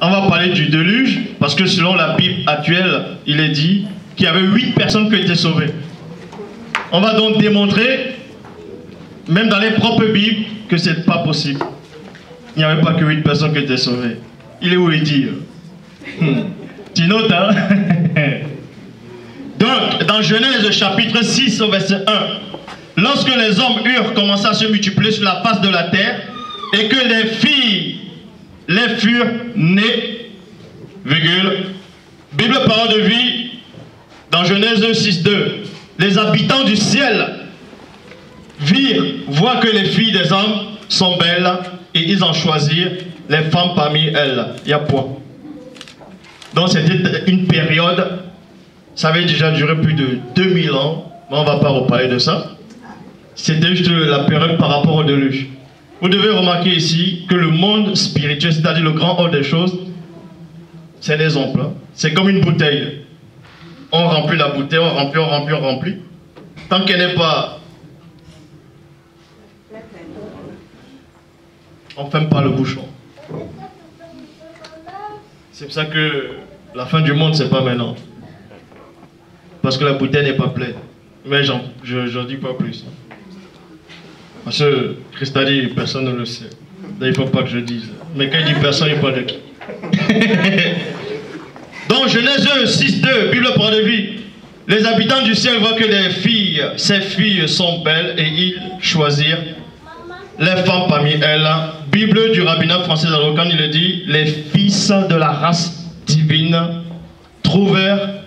On va parler du déluge, parce que selon la Bible actuelle, il est dit qu'il y avait 8 personnes qui étaient sauvées. On va donc démontrer, même dans les propres Bibles, que ce n'est pas possible. Il n'y avait pas que 8 personnes qui étaient sauvées. Il est où il dit tu notes, hein? Donc, dans Genèse chapitre 6, au verset 1, lorsque les hommes eurent commencé à se multiplier sur la face de la terre, et que les filles les furent nées, virgule, Bible parole de vie, dans Genèse 6, 2, les habitants du ciel voient que les filles des hommes sont belles, et ils en choisirent les femmes parmi elles. Il y a point. Donc c'était une période, ça avait déjà duré plus de 2000 ans, mais on ne va pas reparler de ça. C'était juste la période par rapport au déluge. Vous devez remarquer ici que le monde spirituel, c'est-à-dire le grand hall des choses, c'est l'exemple. Hein. C'est comme une bouteille. On remplit la bouteille, on remplit, on remplit, on remplit. Tant qu'elle n'est pas... on ne ferme pas le bouchon. C'est pour ça que la fin du monde, c'est pas maintenant. Parce que la bouteille n'est pas pleine. Mais j'en dis pas plus. Parce que Christ a dit, personne ne le sait. Là, il ne faut pas que je dise. Mais quand il dit personne, il parle de qui? Donc, Genèse 6, 2, Bible parole de vie. Les habitants du ciel voient que les filles, ces filles sont belles et ils choisirent les femmes parmi elles. Bible du rabbinat français d'Alocan, il dit, les fils de la race divine trouvèrent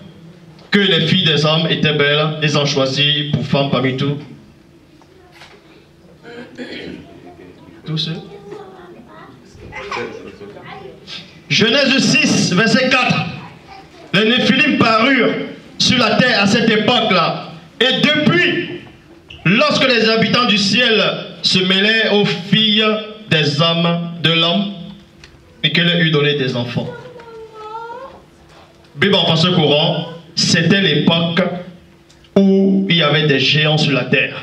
que les filles des hommes étaient belles, ils ont choisi pour femmes parmi tous ceux. Genèse 6, verset 4. Les Néphilim parurent sur la terre à cette époque-là. Et depuis, lorsque les habitants du ciel se mêlaient aux filles des hommes, de l'homme, et qu'elle eut donné des enfants. Bible en français courant, c'était l'époque où il y avait des géants sur la terre.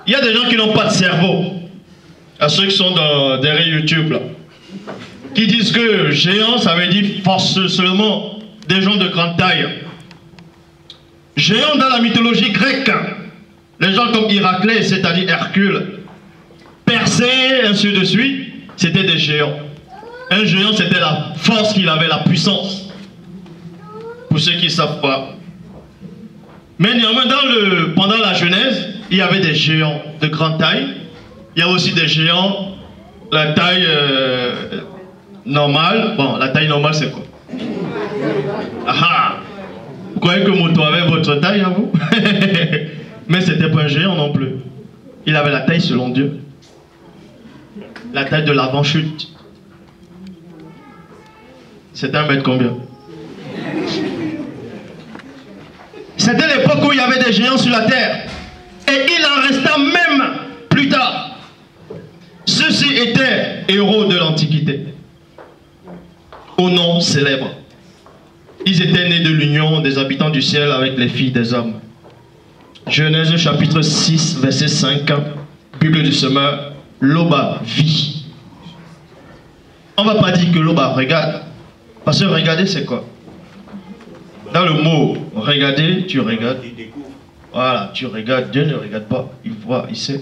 Il y a des gens qui n'ont pas de cerveau, à ceux qui sont derrière YouTube, là, qui disent que géant, ça veut dire force seulement des gens de grande taille. Géant dans la mythologie grecque, les gens comme Héraclès, c'est-à-dire Hercule, Persée, ainsi de suite, c'était des géants. Un géant, c'était la force qu'il avait, la puissance. Pour ceux qui ne savent pas. Mais néanmoins, pendant la Genèse, il y avait des géants de grande taille. Il y a aussi des géants, la taille normale. Bon, la taille normale, c'est quoi? Ah, vous croyez que Moto avait votre taille à vous? Mais ce n'était pas un géant non plus. Il avait la taille selon Dieu. La taille de l'avant-chute. C'était 1 mètre combien? C'était l'époque où il y avait des géants sur la terre. Et il en resta même plus tard. Ceux-ci étaient héros de l'Antiquité. Au nom célèbre. Ils étaient nés de l'union des habitants du ciel avec les filles des hommes. Genèse chapitre 6, verset 5. Bible du semeur. Loba vit. On ne va pas dire que Loba regarde. Parce que regarder, c'est quoi? Dans le mot regarder, tu regardes. Voilà, tu regardes. Dieu ne regarde pas. Il voit, il sait.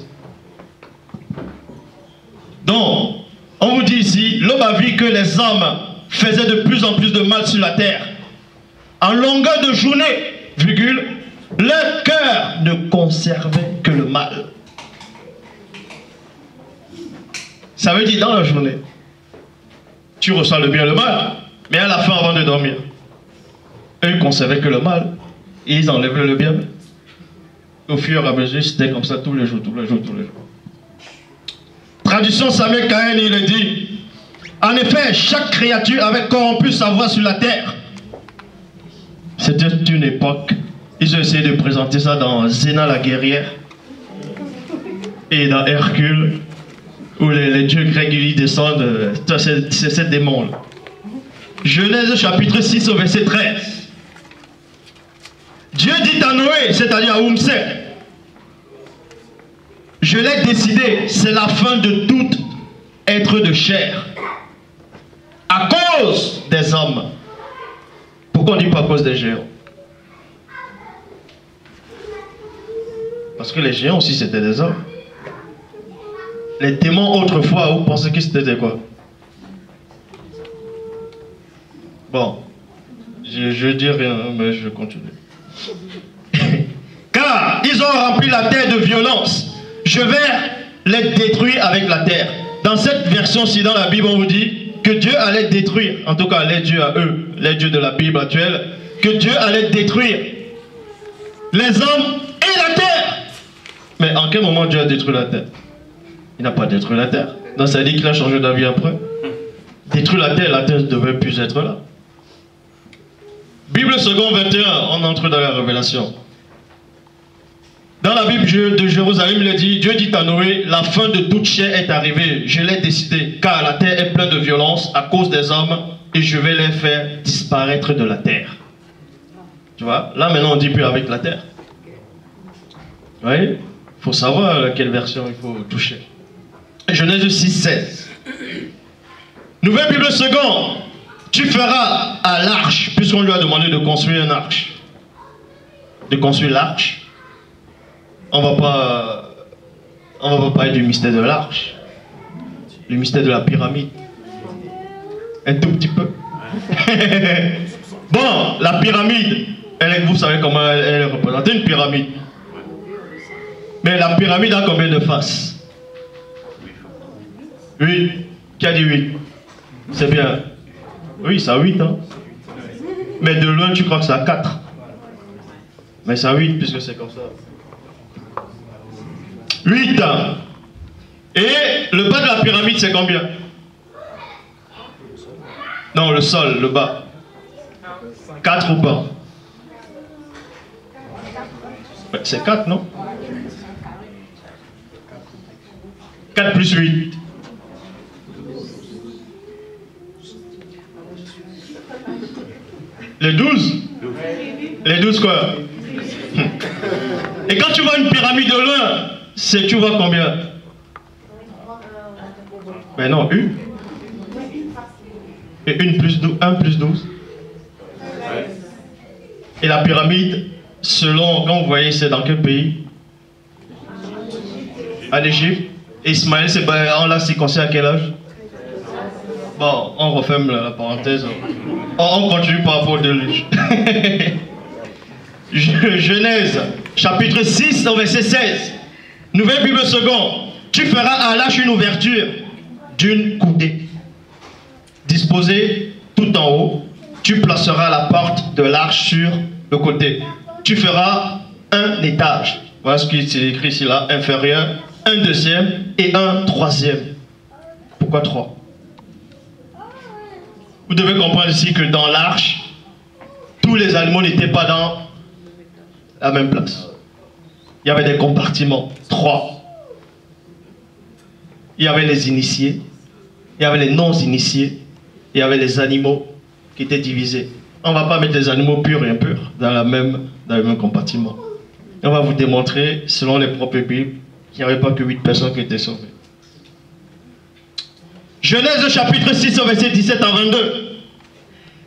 Donc, on vous dit ici, l'homme a vu que les hommes faisaient de plus en plus de mal sur la terre. En longueur de journée, virgule, leur cœur ne conservait que le mal. Ça veut dire dans la journée, tu ressens le bien et le mal, mais à la fin, avant de dormir, eux conservaient que le mal, et ils enlevaient le bien. Au fur et à mesure, c'était comme ça tous les jours, tous les jours, tous les jours. Traduction Samuel Cahen, il dit, en effet, chaque créature avait corrompu sa voix sur la terre. C'était une époque. Ils ont essayé de présenter ça dans Zéna la guerrière et dans Hercule, où les dieux grecs y descendent. C'est ces démons-là. Genèse chapitre 6 au verset 13. Dieu dit à Noé, c'est-à-dire à Oumsé, je l'ai décidé, c'est la fin de tout être de chair. À cause des hommes. Pourquoi on ne dit pas à cause des géants? Parce que les géants aussi c'était des hommes. Les démons autrefois, vous pensez que c'était quoi? Bon, je dis rien, mais je continue. Car ils ont rempli la terre de violence. Je vais les détruire avec la terre. Dans cette version-ci, dans la Bible, on vous dit que Dieu allait détruire, en tout cas les dieux à eux, les dieux de la Bible actuelle, que Dieu allait détruire les hommes et la terre. Mais en quel moment Dieu a détruit la terre? Il n'a pas détruit la terre. Donc ça dit qu'il a changé d'avis après. Détruire la terre ne devait plus être là. Bible 2 21, on entre dans la révélation. Dans la Bible de Jérusalem, il dit, Dieu dit à Noé, la fin de toute chair est arrivée, je l'ai décidé, car la terre est pleine de violence à cause des hommes, et je vais les faire disparaître de la terre. Tu vois, là maintenant on ne dit plus avec la terre. Vous voyez, il faut savoir laquelle version il faut toucher. Genèse 6, 16. Nouvelle Bible 2, tu feras à l'arche, puisqu'on lui a demandé de construire une arche. De construire l'arche. On va pas parler du mystère de l'arche. Le mystère de la pyramide. Un tout petit peu. Bon, la pyramide, vous savez comment elle est représentée, une pyramide. Mais la pyramide a combien de faces? 8. Qui a dit 8? C'est bien. Oui, ça a 8, hein. Mais de loin, tu crois que ça a 4. Mais ça a 8, puisque c'est comme ça. 8 ans. Et le bas de la pyramide, c'est combien? Non, le sol, le bas. 4 ou pas? C'est 4, non? 4 plus 8. Les 12? Les 12 quoi? Et quand tu vois une pyramide de loin, tu vois combien? Ben non, une. Et 1 plus 12. Et la pyramide, selon, quand vous voyez, c'est dans quel pays? En Égypte. Ismaël, on l'a circoncis à quel âge? Bon, on referme la parenthèse. On continue par rapport au déluge. Genèse, chapitre 6, verset 16. Nouvelle Bible 2. Tu feras à l'arche une ouverture d'une coudée, disposée tout en haut. Tu placeras la porte de l'arche sur le côté. Tu feras un étage. Voilà ce qui est écrit ici là, inférieur, un deuxième et un troisième. Pourquoi 3? Vous devez comprendre ici que dans l'arche, tous les animaux n'étaient pas dans la même place. Il y avait des compartiments, 3. Il y avait les initiés, il y avait les non-initiés, il y avait les animaux qui étaient divisés. On ne va pas mettre les animaux purs et impurs dans le même compartiment. Et on va vous démontrer, selon les propres Bibles, qu'il n'y avait pas que 8 personnes qui étaient sauvées. Genèse chapitre 6, verset 17 à 22.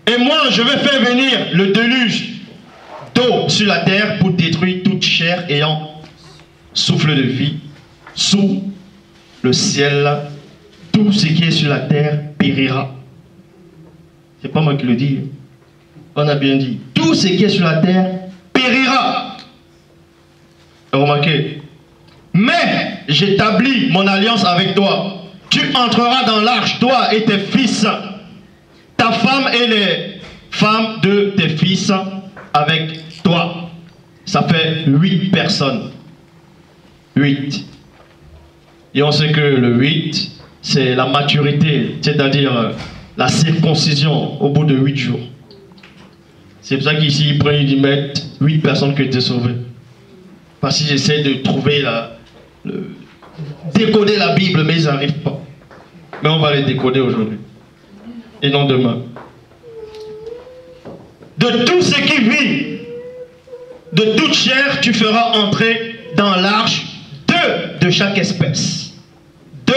Et moi, je vais faire venir le déluge d'eau sur la terre pour détruire toute chair ayant souffle de vie. Sous le ciel, tout ce qui est sur la terre périra. C'est pas moi qui le dis. On a bien dit. Tout ce qui est sur la terre périra. Remarquez. Mais j'établis mon alliance avec toi. Tu entreras dans l'arche, toi et tes fils, ta femme et les femmes de tes fils avec toi. Ça fait 8 personnes. 8. Et on sait que le 8, c'est la maturité, c'est-à-dire la circoncision au bout de 8 jours. C'est pour ça qu'ici, ils prennent, ils mettent 8 personnes qui étaient sauvées. Parce qu'ils essaient de trouver décoder la Bible, mais ils n'arrivent pas. Mais on va les décoder aujourd'hui. Et non demain. De tout ce qui vit, de toute chair, tu feras entrer dans l'arche 2 de chaque espèce. 2,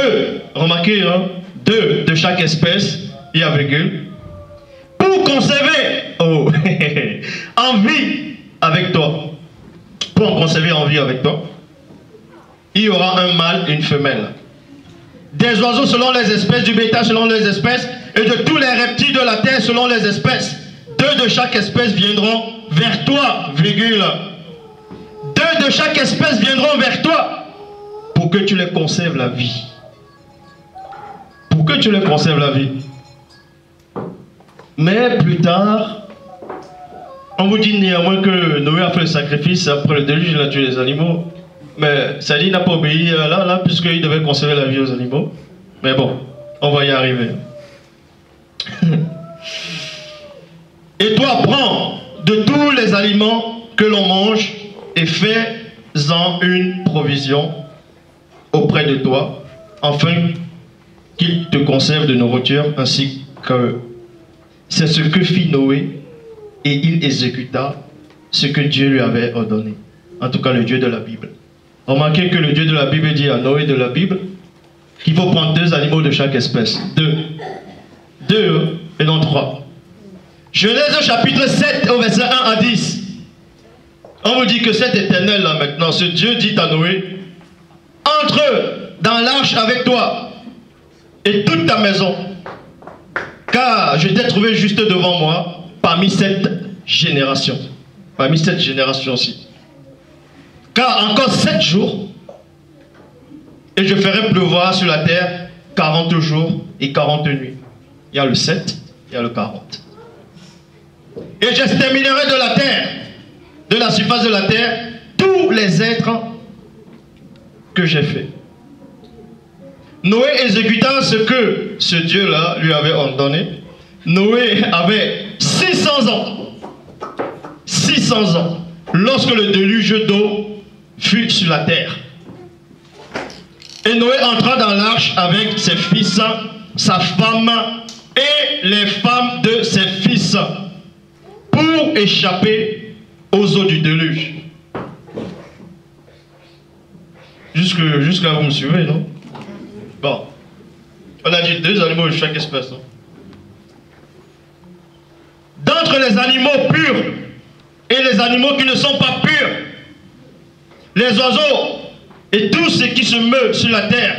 remarquez, hein, 2 de chaque espèce, et avec eux, pour conserver en vie avec toi. Pour en conserver en vie avec toi, il y aura un mâle et une femelle. Des oiseaux selon les espèces, du bétail selon les espèces, et de tous les reptiles de la terre selon les espèces. 2 de chaque espèce viendront vers toi, virgule. 2 de chaque espèce viendront vers toi, pour que tu les conserves la vie. Pour que tu les conserves la vie. Mais plus tard, on vous dit néanmoins que Noé a fait le sacrifice après le déluge, il a tué les animaux. Mais ça dit, il n'a pas obéi là, puisqu'il devait conserver la vie aux animaux. Mais bon, on va y arriver. Et toi, prends de tous les aliments que l'on mange et fais-en une provision auprès de toi, afin qu'il te conserve de nourriture ainsi que c'est ce que fit Noé, et il exécuta ce que Dieu lui avait ordonné. En tout cas, le Dieu de la Bible. Remarquez que le Dieu de la Bible dit à Noé de la Bible qu'il faut prendre 2 animaux de chaque espèce. 2 et non 3. Genèse chapitre 7 au verset 1 à 10. On vous dit que cet éternel là maintenant, ce Dieu dit à Noé, entre dans l'arche avec toi et toute ta maison, car je t'ai trouvé juste devant moi parmi cette génération. Parmi cette génération-ci. Car encore 7 jours, et je ferai pleuvoir sur la terre 40 jours et 40 nuits. Il y a le 7, il y a le 40. Et j'exterminerai de la terre, de la surface de la terre, tous les êtres que j'ai faits. Noé exécuta ce que ce Dieu-là lui avait ordonné. Noé avait 600 ans. 600 ans. Lorsque le déluge d'eau fut sur la terre. Et Noé entra dans l'arche avec ses fils, sa femme et les femmes de ses fils pour échapper aux eaux du déluge. Jusque-là, vous me suivez, non? Bon. On a dit 2 animaux de chaque espèce. Non? D'entre les animaux purs et les animaux qui ne sont pas purs, les oiseaux et tout ce qui se meut sur la terre,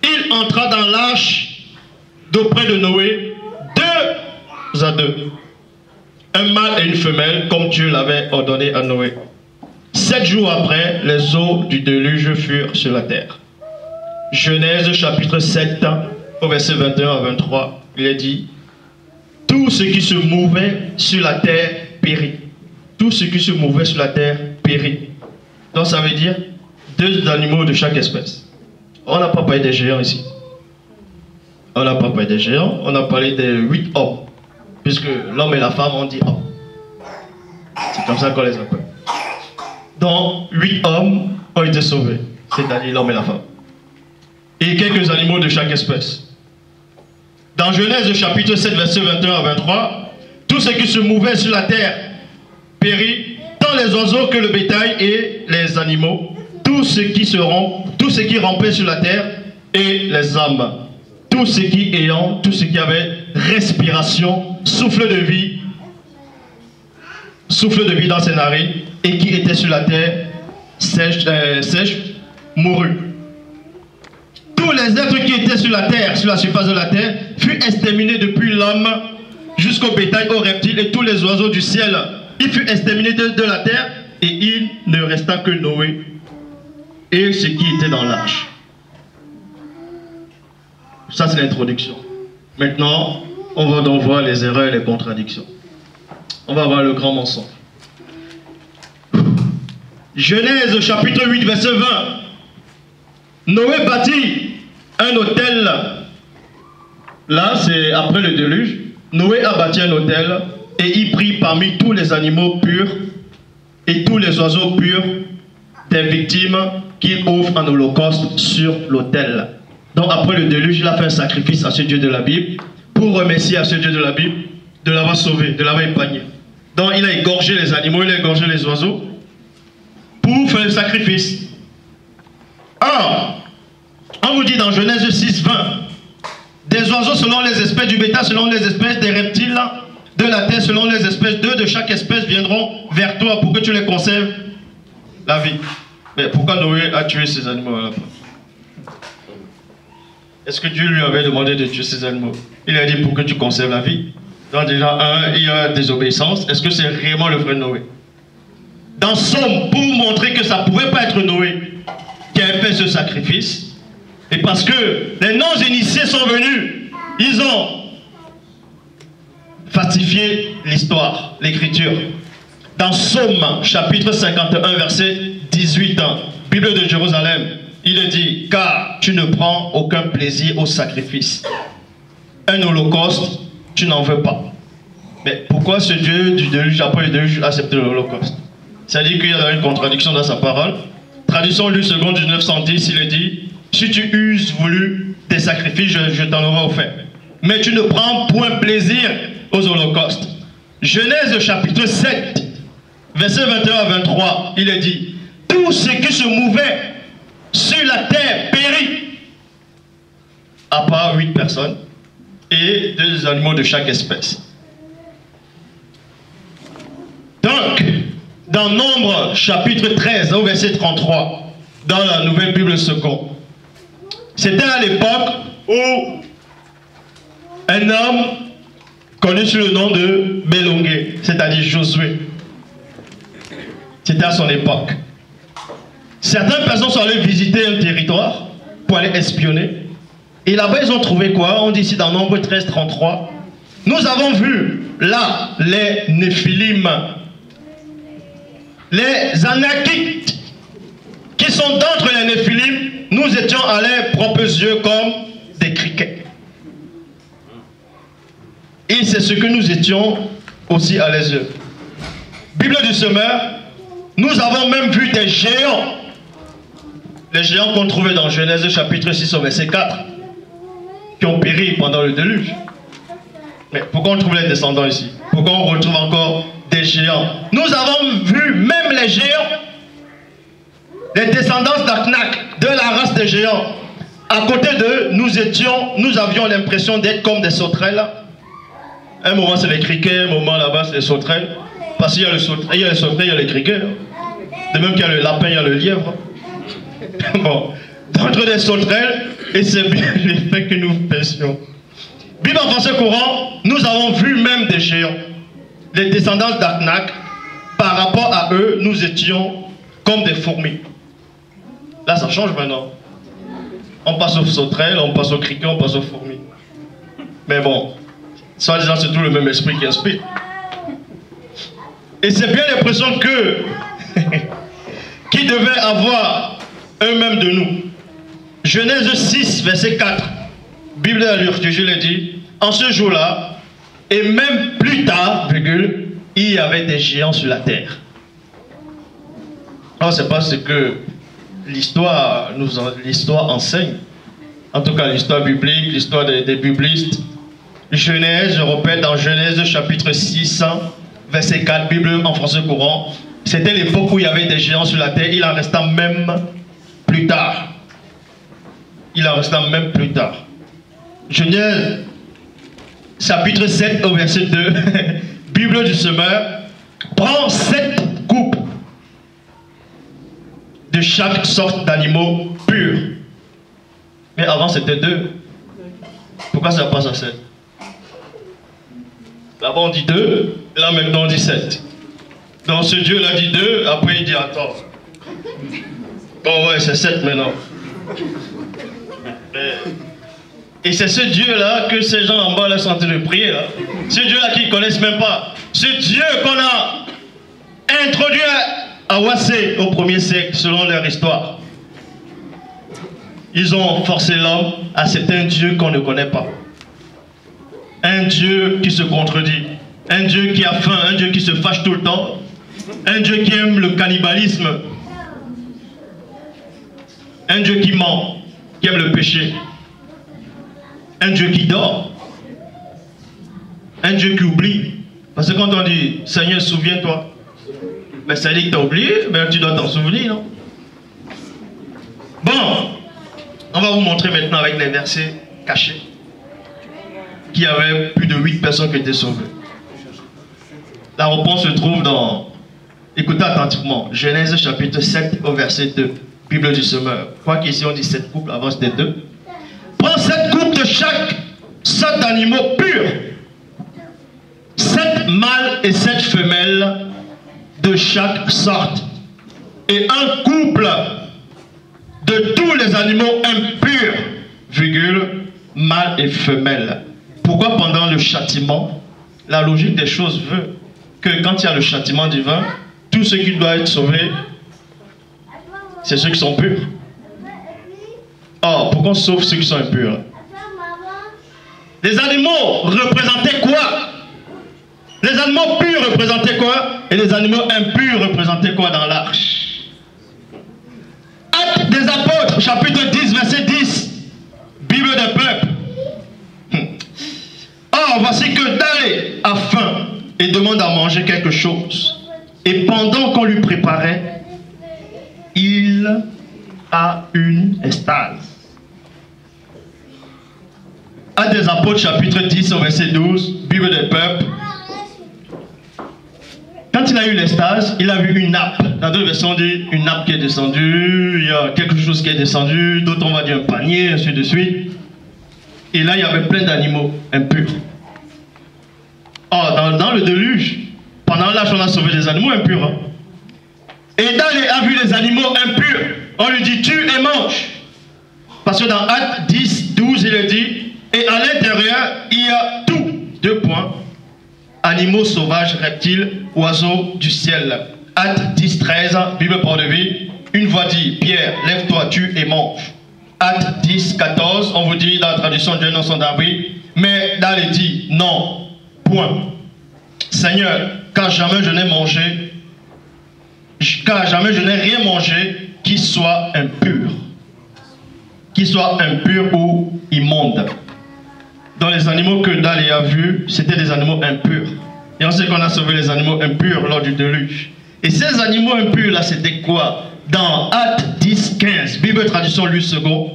il entra dans l'arche d'auprès de Noé, 2 à 2. Un mâle et une femelle, comme Dieu l'avait ordonné à Noé. 7 jours après, les eaux du déluge furent sur la terre. Genèse chapitre 7, au verset 21 à 23, il est dit, tout ce qui se mouvait sur la terre périt. Tout ce qui se mouvait sur la terre périt. Donc ça veut dire 2 animaux de chaque espèce. On n'a pas parlé des géants ici. On n'a pas parlé des géants, on a parlé des 8 hommes. Puisque l'homme et la femme, on dit homme. C'est comme ça qu'on les appelle. Donc 8 hommes ont été sauvés. C'est-à-dire l'homme et la femme. Et quelques animaux de chaque espèce. Dans Genèse chapitre 7, verset 21 à 23, tout ce qui se mouvait sur la terre périt, tant les oiseaux que le bétail et les animaux, tout ce qui rampait sur la terre et les âmes, tout ce qui avait respiration, souffle de vie dans ses narines, et qui était sur la terre sèche, mourut. Tous les êtres qui étaient sur la terre, sur la surface de la terre, furent exterminés depuis l'homme jusqu'au bétail, aux reptiles et tous les oiseaux du ciel. Ils furent exterminés de la terre, et il ne resta que Noé et ce qui était dans l'arche. Ça, c'est l'introduction. Maintenant, on va donc voir les erreurs et les contradictions. On va voir le grand mensonge. Genèse chapitre 8, verset 20. Noé bâtit un autel. Là, c'est après le déluge. Noé a bâti un autel et y prit parmi tous les animaux purs et tous les oiseaux purs des victimes qu'il offre en holocauste sur l'autel. Donc après le déluge, il a fait un sacrifice à ce Dieu de la Bible pour remercier à ce Dieu de la Bible de l'avoir sauvé, de l'avoir épargné. Donc il a égorgé les animaux, il a égorgé les oiseaux pour faire le sacrifice. Or, on vous dit dans Genèse 6, 20, des oiseaux selon les espèces, du bétail selon les espèces, des reptiles, de la terre selon les espèces, 2 de chaque espèce viendront vers toi pour que tu les conserves la vie. Mais pourquoi Noé a tué ces animaux à la fin? Est-ce que Dieu lui avait demandé de tuer ces animaux? Il a dit pour que tu conserves la vie. Donc déjà, il y a désobéissance. Est-ce que c'est réellement le vrai Noé? Dans Somme, pour montrer que ça ne pouvait pas être Noé qui avait fait ce sacrifice, et parce que les non-initiés sont venus, ils ont falsifié l'histoire, l'écriture. Dans Somme, chapitre 51, verset 18, Bible de Jérusalem, il est dit, car tu ne prends aucun plaisir au sacrifice. Un holocauste, tu n'en veux pas. Mais pourquoi ce Dieu du déluge, après le déluge, accepte l'holocauste? C'est-à-dire qu'il y a une contradiction dans sa parole. Traduction lue seconde du 910, il est dit, si tu uses voulu des sacrifices, je t'en aurai offert. Mais tu ne prends point plaisir aux holocaustes. Genèse chapitre 7, verset 21 à 23, il est dit, tout ce qui se mouvait sur la terre périt, à part 8 personnes et 2 animaux de chaque espèce. Donc, dans Nombre chapitre 13 au verset 33, dans la Nouvelle Bible seconde, c'était à l'époque où un homme connu sous le nom de Bélongué, c'est-à-dire Josué, c'était à son époque. Certaines personnes sont allées visiter un territoire pour aller espionner. Et là-bas, ils ont trouvé quoi? On dit ici dans Nombre 13, 33. Nous avons vu là les Néphilim, les Anakites, qui sont d'entre les Néphilim. Nous étions à leurs propres yeux comme des criquets. Et c'est ce que nous étions aussi à leurs yeux. Bible du semeur, nous avons même vu des géants. Les géants qu'on trouvait dans Genèse chapitre 6 au verset 4, qui ont péri pendant le déluge. Mais pourquoi on trouve les descendants ici? Pourquoi on retrouve encore des géants? Nous avons vu même les géants, les descendants d'Aknak, de la race des géants. À côté d'eux, nous avions l'impression d'être comme des sauterelles. Un moment c'est les criquets, un moment là-bas c'est les sauterelles. Parce qu'il y a les sauterelles, il y a les criquets. De même qu'il y a le lapin, il y a le lièvre. Bon, d'entre des sauterelles, et c'est bien l'effet que nous faisions. Bible en français courant, nous avons vu même des géants. Les descendants d'Aknak, par rapport à eux, nous étions comme des fourmis. Là, ça change maintenant. On passe aux sauterelles, on passe aux criquets, on passe aux fourmis. Mais bon, soit disant, c'est tout le même esprit qui inspire. Et c'est bien l'impression que qui devaient avoir eux-mêmes de nous. Genèse 6, verset 4. Bible de la liturgie le dit. En ce jour-là, et même plus tard, virgule, il y avait des géants sur la terre. Alors c'est pas ce que l'histoire enseigne. En tout cas, l'histoire biblique, l'histoire des biblistes. Genèse, je rappelle, dans Genèse chapitre 6, verset 4, Bible en français courant. C'était l'époque où il y avait des géants sur la terre. Il en resta même plus tard. Il en resta même plus tard. Genèse, chapitre 7 au verset 2, Bible du semeur, prend 7 coupes de chaque sorte d'animaux purs. Mais avant c'était 2. Pourquoi ça passe à 7? Là-bas on dit 2, là maintenant on dit 7. Donc ce Dieu là dit 2, après il dit attends. Bon ouais, c'est 7 maintenant. Et c'est ce Dieu là que ces gens en bas là sont en train de prier là. Ce Dieu là qu'ils ne connaissent même pas. Ce Dieu qu'on a introduit à Wassé au 1er siècle selon leur histoire. Ils ont forcé l'homme à accepter un Dieu qu'on ne connaît pas. Un Dieu qui se contredit. Un Dieu qui a faim, un Dieu qui se fâche tout le temps. Un Dieu qui aime le cannibalisme. Un Dieu qui ment, qui aime le péché. Un Dieu qui dort. Un Dieu qui oublie. Parce que quand on dit Seigneur, souviens-toi, ben ça dit que tu as oublié, ben tu dois t'en souvenir, non? Bon, on va vous montrer maintenant avec les versets cachés qu'il y avait plus de 8 personnes qui étaient sauvées. La réponse se trouve dans, écoutez attentivement, Genèse chapitre 7 au verset 2, Bible du semeur. Je crois qu'ici on dit 7 couples, avant c'était 2. Prends 7 couples de chaque sorte d'animaux purs, 7 mâles et 7 femelles de chaque sorte, et un couple de tous les animaux impurs, virgule, mâles et femelles. Pourquoi pendant le châtiment, la logique des choses veut que quand il y a le châtiment divin, tous ceux qui doivent être sauvés, c'est ceux qui sont purs. Or, pourquoi on sauve ceux qui sont impurs? Les animaux représentaient quoi? Les animaux purs représentaient quoi? Et les animaux impurs représentaient quoi dans l'arche? Actes des apôtres, chapitre 10, verset 10. Bible des peuples. Or, voici que Dalé a faim et demande à manger quelque chose. Et pendant qu'on lui préparait, il a une estase. Actes des apôtres, chapitre 10, au verset 12, Bible des peuples. Quand il a eu l'estase, il a vu une nappe. Dans d'autres versions, on dit une nappe qui est descendue, il y a quelque chose qui est descendu, d'autres on va dire un panier, ainsi de suite. Et là, il y avait plein d'animaux impurs. Or, dans le déluge, pendant l'âge, on a sauvé des animaux impurs. Hein? Et Dalé a vu les animaux impurs. On lui dit, tue et mange. Parce que dans Actes 10, 12, il dit, et à l'intérieur, il y a tout. 2 points. Animaux sauvages, reptiles, oiseaux du ciel. Actes 10, 13, Bible pour de vie. Une voix dit, Pierre, lève-toi, tue et mange. Actes 10, 14, on vous dit dans la traduction de non son d'abri. Mais Dalé dit, non, point. Seigneur, car jamais je n'ai mangé, car jamais je n'ai rien mangé qui soit impur. Qui soit impur ou immonde. Dans les animaux que Dalé a vus, c'était des animaux impurs. Et on sait qu'on a sauvé les animaux impurs lors du déluge. Et ces animaux impurs là, c'était quoi? Dans Actes 10, 15, Bible traduction Louis II,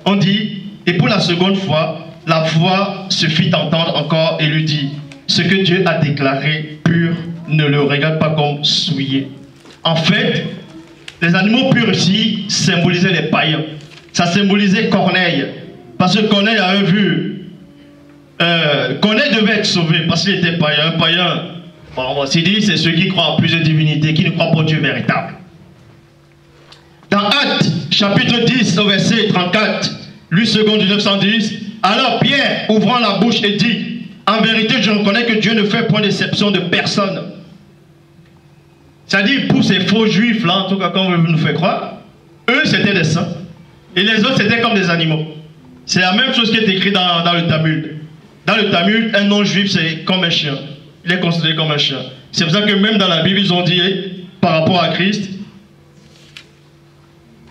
on dit, et pour la seconde fois, la voix se fit entendre encore et lui dit, ce que Dieu a déclaré pur, ne le regarde pas comme souillé. En fait, les animaux purs ici symbolisaient les païens. Ça symbolisait Corneille. Parce que Corneille avait vu, Corneille devait être sauvé parce qu'il était païen. Un païen, on s'est dit, c'est ceux qui croient en plusieurs divinités, qui ne croient pas au Dieu véritable. Dans Actes, chapitre 10, au verset 34, Louis II 1910, alors Pierre, ouvrant la bouche, et dit, en vérité, je reconnais que Dieu ne fait point d'exception de personne. C'est-à-dire, pour ces faux juifs, là, en tout cas, comme vous nous faites croire, eux, c'était des saints. Et les autres, c'était comme des animaux. C'est la même chose qui est écrit dans le Talmud. Dans le Talmud, un non-juif, c'est comme un chien. Il est considéré comme un chien. C'est pour ça que même dans la Bible, ils ont dit, par rapport à Christ,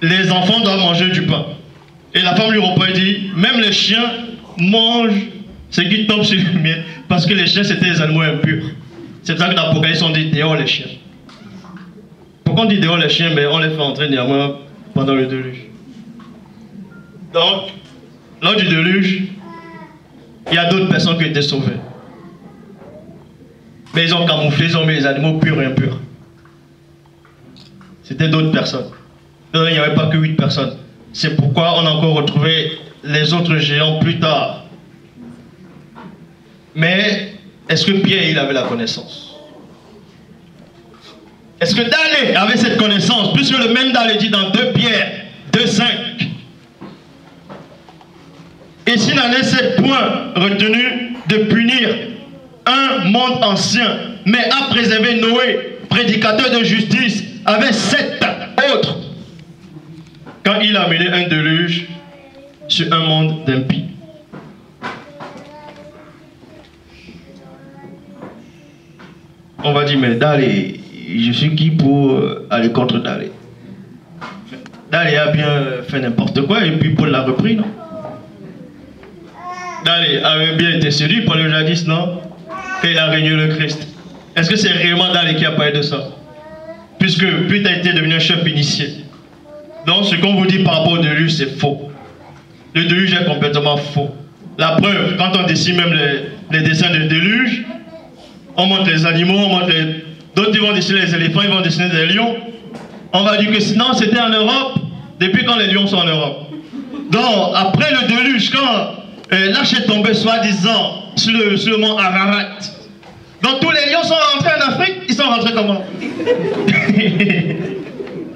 les enfants doivent manger du pain. Et la femme lui répond et dit, même les chiens mangent ce qui tombe sur le mien. Parce que les chiens, c'était des animaux impurs. C'est pour ça que dans l'Apocalypse, on dit dehors les chiens. Pourquoi on dit dehors les chiens? Mais on les fait entrer néanmoins pendant le déluge. Donc, lors du déluge, il y a d'autres personnes qui étaient sauvées. Mais ils ont camouflé, ils ont mis les animaux purs et impurs. C'était d'autres personnes. Donc, il n'y avait pas que 8 personnes. C'est pourquoi on a encore retrouvé les autres géants plus tard. Mais, est-ce que Pierre, il avait la connaissance? Est-ce que Dalé avait cette connaissance? Puisque le même Dalé dit dans 2 Pierre 2, 5. Et s'il n'en est point retenu de punir un monde ancien, mais a préservé Noé, prédicateur de justice, avec 7 autres, quand il a mené un déluge sur un monde d'impies. On va dire, mais Dalé, je suis qui pour aller contre Dalé? Dalé a bien fait n'importe quoi et puis Paul l'a repris, non? Dalé avait bien été séduit par le jadis, non? Quand il a régné le Christ. Est-ce que c'est réellement Dalé qui a parlé de ça? Puisque Pute a été devenu un chef initié. Donc ce qu'on vous dit par rapport au déluge, c'est faux. Le déluge est complètement faux. La preuve, quand on dessine même les dessins de déluge, On montre les animaux, on montre les... D'autres ils vont dessiner les éléphants, ils vont dessiner des lions. On va dire que sinon c'était en Europe, depuis quand les lions sont en Europe. Donc, après le déluge, quand l'arche est tombée, soi-disant, sur le mont Ararat, donc tous les lions sont rentrés en Afrique, ils sont rentrés comment?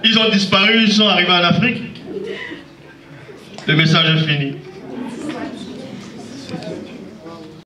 Ils ont disparu, ils sont arrivés en Afrique. Le message est fini.